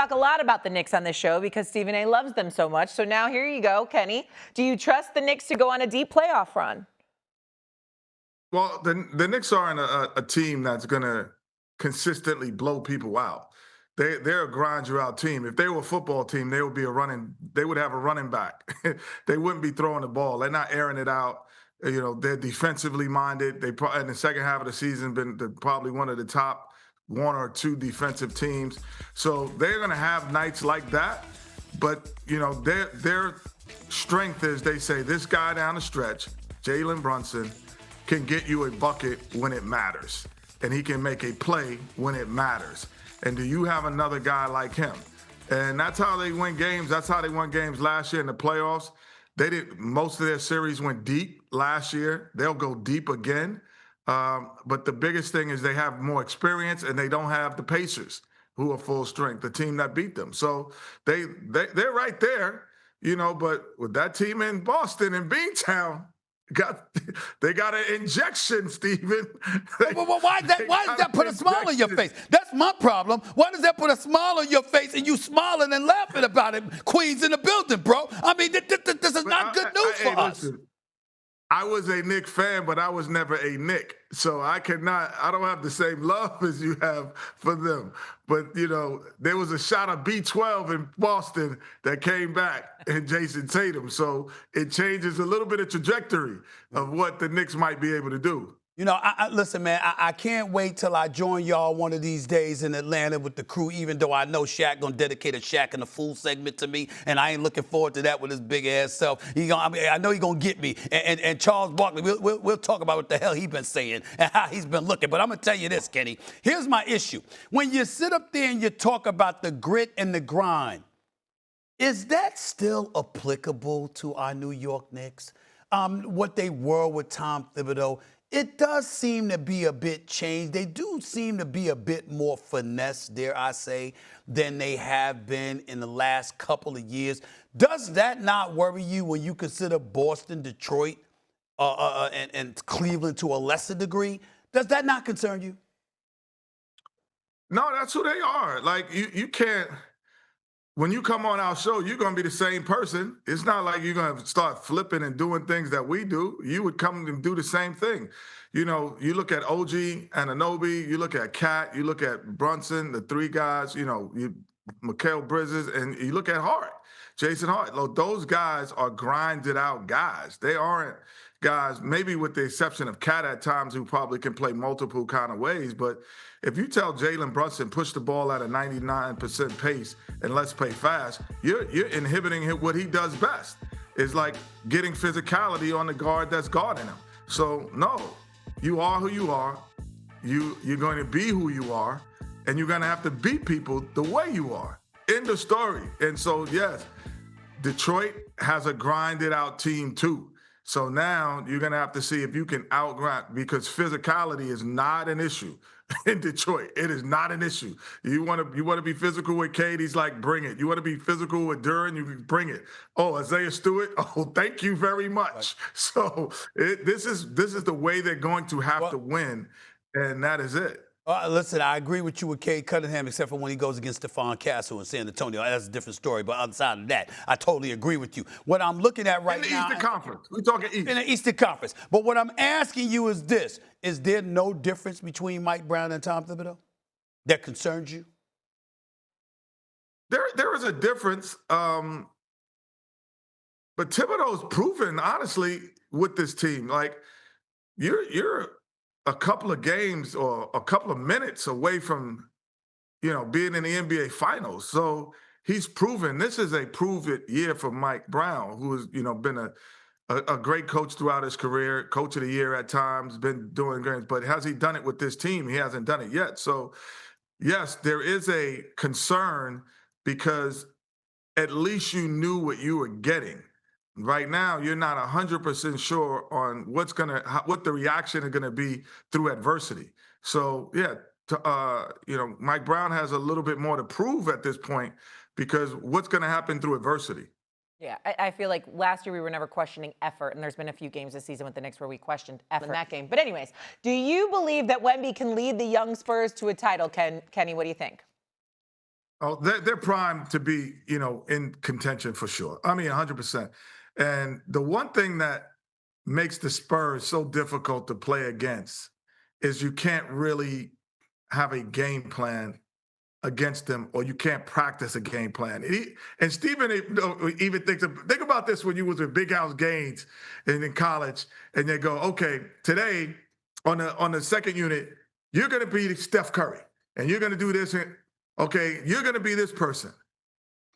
talk a lot about the Knicks on this show because Stephen A. loves them so much. So now here you go, Kenny. Do you trust the Knicks to go on a deep playoff run? Well, the Knicks aren't a team that's going to consistently blow people out. They're a grind you out team. If they were a football team, they would have a running back. They wouldn't be throwing the ball. They're not airing it out. They're defensively minded. They in the second half of the season been probably one of the top one or two defensive teams. So they're going to have nights like that. But their strength is they say this guy down the stretch, Jalen Brunson, can get you a bucket when it matters, and he can make a play when it matters. And do you have another guy like him? And that's how they win games. That's how they won games last year in the playoffs. Most of their series went deep last year. They'll go deep again. But the biggest thing is they have more experience, and they don't have the Pacers, who are full strength, the team that beat them. So they're right there, but with that team in Boston and Beantown, they got an injection, Steven. Why does that put a smile on your face? That's my problem. Why does that put a smile on your face and you smiling and laughing about it? Queens in the building, bro. I mean, this is not good news for us. Listen, I was a Knicks fan, but I was never a Knick. So I don't have the same love as you have for them. But, there was a shot of B12 in Boston that came back in Jason Tatum. So it changes a little bit of trajectory of what the Knicks might be able to do. Listen, man, I can't wait till I join y'all one of these days in Atlanta with the crew, even though I know Shaq going to dedicate a Shaq and a Fool segment to me, and I ain't looking forward to that with his big-ass self. I know he's going to get me. And Charles Barkley, we'll talk about what the hell he's been saying and how he's been looking. But I'm going to tell you this, Kenny. Here's my issue. When you sit up there and you talk about the grit and the grind, is that still applicable to our New York Knicks? What they were with Tom Thibodeau? It does seem to be a bit changed. They do seem to be a bit more finesse, dare I say, than they have been in the last couple of years. Does that not worry you when you consider Boston, Detroit, and Cleveland to a lesser degree? Does that not concern you? No, that's who they are. Like, you can't. When you come on our show, you're going to be the same person. It's not like you're going to start flipping and doing things that we do. You would come and do the same thing. You look at OG Anunoby, you look at Cat, you look at Brunson, the three guys, Mikal Bridges, and you look at Hart, Jason Hart. Look, those guys are grinded out guys. They aren't guys, maybe with the exception of Cat at times, who probably can play multiple kind of ways. But if you tell Jalen Brunson, push the ball at a 99% pace and let's play fast, you're inhibiting what he does best. It's like getting physicality on the guard that's guarding him. So, no, you are who you are. You're going to be who you are, and you're going to have to beat people the way you are. End of story. And so, yes, Detroit has a grinded out team too. So now you're going to have to see if you can outgrind, because physicality is not an issue in Detroit. It is not an issue. You want to be physical with Cade, he's like, bring it. You want to be physical with Duran, you can bring it. Oh, Isaiah Stewart, oh, thank you very much. Right. So this is the way they're going to have to win, and that is it. Listen, I agree with you with Cade Cunningham, except for when he goes against Stephon Castle in San Antonio. That's a different story. But outside of that, I totally agree with you. What I'm looking at right now— in the Eastern Conference. We're talking East. In the Eastern Conference. But what I'm asking you is this. Is there no difference between Mike Brown and Tom Thibodeau that concerns you? There is a difference. But Thibodeau's proven, honestly, with this team. Like, you're a couple of games or a couple of minutes away from, being in the NBA Finals. So he's proven this is a prove-it year for Mike Brown, who has, been a great coach throughout his career, coach of the year at times, been doing great. But has he done it with this team? He hasn't done it yet. So, yes, there is a concern because at least you knew what you were getting. Right now, you're not 100% sure on what the reaction is going to be through adversity. So, yeah, Mike Brown has a little bit more to prove at this point, because what's going to happen through adversity? Yeah, I feel like last year we were never questioning effort, and there's been a few games this season with the Knicks where we questioned effort in that game. But anyways, do you believe that Wemby can lead the young Spurs to a title, Kenny? What do you think? Oh, they're primed to be, in contention for sure. I mean, 100%. And the one thing that makes the Spurs so difficult to play against is you can't really have a game plan against them, or you can't practice a game plan. And Stephen even think about this when you was with Big House Gaines in college, and they go, okay, today on the second unit, you're going to be Steph Curry, and you're going to do this, and okay, you're going to be this person.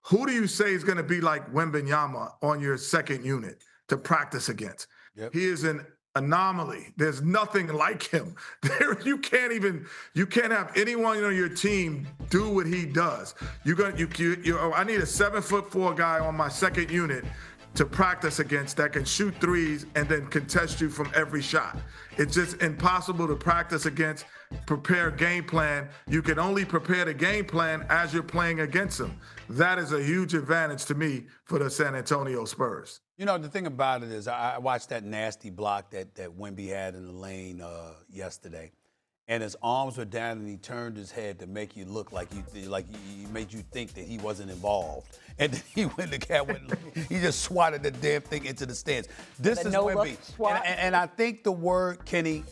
Who do you say is going to be like Wembanayama on your second unit to practice against? Yep. He is an anomaly. There's nothing like him. You can't have anyone on your team do what he does. I need a 7'4" guy on my second unit to practice against that can shoot threes and then contest you from every shot. It's just impossible to practice against, prepare game plan. You can only prepare the game plan as you're playing against them. That is a huge advantage to me for the San Antonio Spurs. The thing about it is I watched that nasty block that Wemby had in the lane yesterday. And his arms were down, and he turned his head to make you look like he made you think that he wasn't involved. And then he just swatted the damn thing into the stands. This is Wemby. And I think the word, Kenny,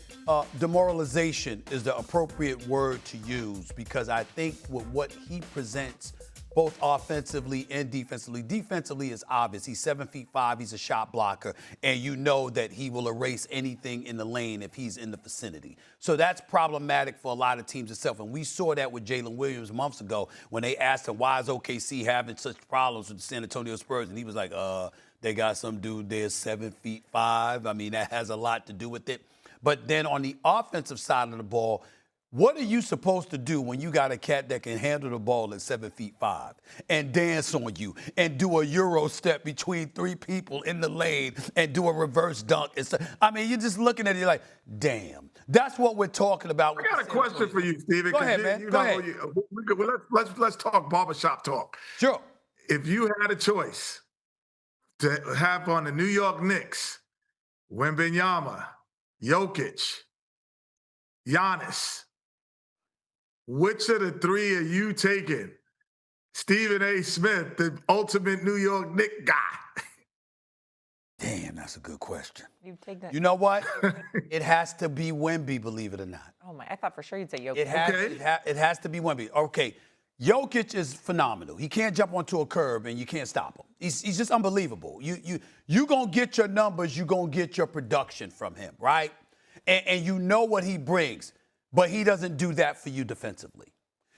demoralization is the appropriate word to use, because I think with what he presents, both offensively and defensively. Defensively is obvious. He's 7'5". He's a shot blocker, and you know that he will erase anything in the lane if he's in the vicinity. So that's problematic for a lot of teams itself. And we saw that with Jalen Williams months ago when they asked him, why is OKC having such problems with the San Antonio Spurs? And he was like, they got some dude there 7'5". I mean, that has a lot to do with it. But then on the offensive side of the ball, what are you supposed to do when you got a cat that can handle the ball at 7'5" and dance on you and do a Euro step between three people in the lane and do a reverse dunk? I mean, you're just looking at it like, damn. That's what we're talking about. I got a question for you, Steven. Go ahead, man. Go ahead. Let's talk barbershop talk. Sure. If you had a choice to have on the New York Knicks, Wembanyama, Jokic, Giannis, which of the three are you taking? Stephen A. Smith, the ultimate New York Knicks guy. Damn, that's a good question. You take that. You know what? It has to be Wemby, believe it or not. Oh my! I thought for sure you'd say Jokic. It has to be Wemby. Okay, Jokic is phenomenal. He can't jump onto a curb and you can't stop him. He's just unbelievable. You gonna get your numbers. You gonna get your production from him, right? And you know what he brings. But he doesn't do that for you defensively.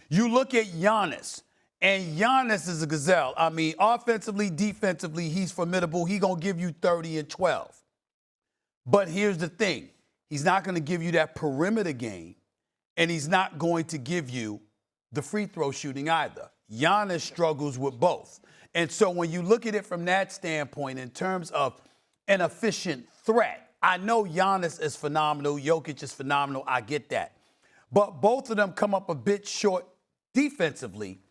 You look at Giannis, and Giannis is a gazelle. I mean, offensively, defensively, he's formidable. He's going to give you 30 and 12. But here's the thing. He's not going to give you that perimeter game, and he's not going to give you the free throw shooting either. Giannis struggles with both. And so when you look at it from that standpoint, in terms of an efficient threat, I know Giannis is phenomenal. Jokic is phenomenal. I get that. But both of them come up a bit short defensively.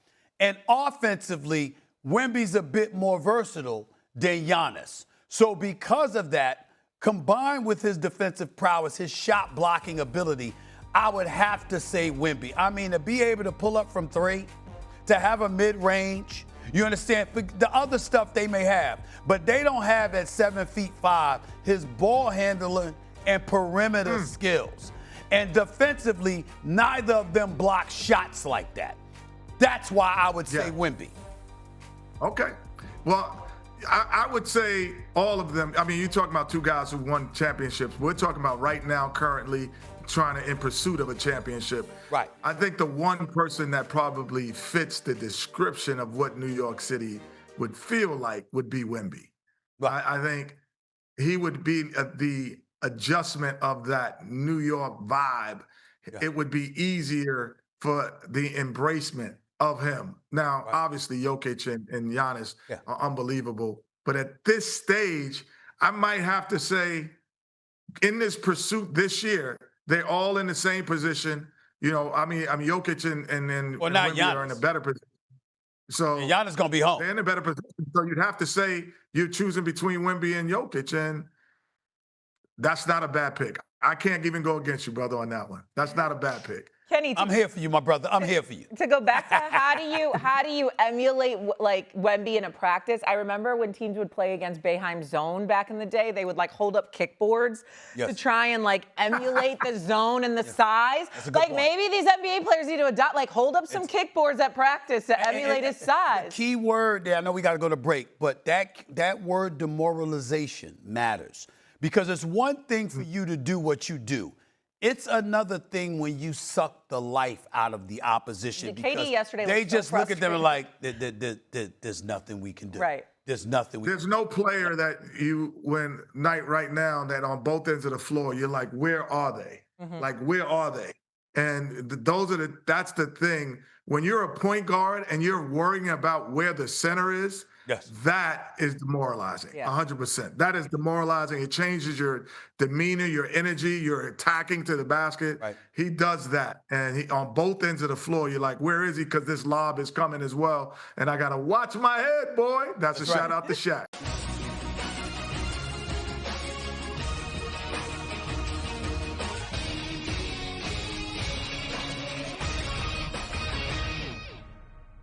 And offensively, Wemby's a bit more versatile than Giannis. So because of that, combined with his defensive prowess, his shot blocking ability, I would have to say Wemby. I mean, to be able to pull up from three, to have a mid-range, you understand? The other stuff they may have, but they don't have at 7'5" his ball handling and perimeter skills. And defensively, neither of them block shots like that. That's why I would say Wemby. Okay. Well, I would say all of them. I mean, you're talking about two guys who won championships. We're talking about right now, currently in pursuit of a championship. Right. I think the one person that probably fits the description of what New York City would feel like would be Wemby. Right. I think he would be the adjustment of that New York vibe. Yeah. It would be easier for the embracement of him. Now, obviously, Jokic and Giannis are unbelievable. But at this stage, I might have to say, in this pursuit this year, they're all in the same position. I mean, Jokic and Wemby are in a better position. So and Giannis gonna be home. They're in a better position. So you'd have to say you're choosing between Wemby and Jokic, and that's not a bad pick. I can't even go against you, brother, on that one. That's not a bad pick. Kenny, I'm here for you, my brother. I'm here for you. to go back to how do you emulate like Wemby in a practice? I remember when teams would play against Boeheim's zone back in the day, they would like hold up kickboards to try and like emulate the zone and the size. Like maybe these NBA players need to adopt, like hold up some kickboards at practice to emulate his size. The key word there, I know we got to go to break, but that word demoralization matters because it's one thing for you to do what you do. It's another thing when you suck the life out of the opposition. KD yesterday they was just so look at them and like, there's nothing we can do. Right. There's nothing we There's no player that you, when night right now, that on both ends of the floor, you're like, where are they? Like, where are they? And that's the thing. When you're a point guard and you're worrying about where the center is, that is demoralizing, 100%. That is demoralizing. It changes your demeanor, your energy, your attacking to the basket. Right. He does that. And on both ends of the floor, you're like, where is he? Because this lob is coming as well. And I got to watch my head, boy. That's a shout out to Shaq.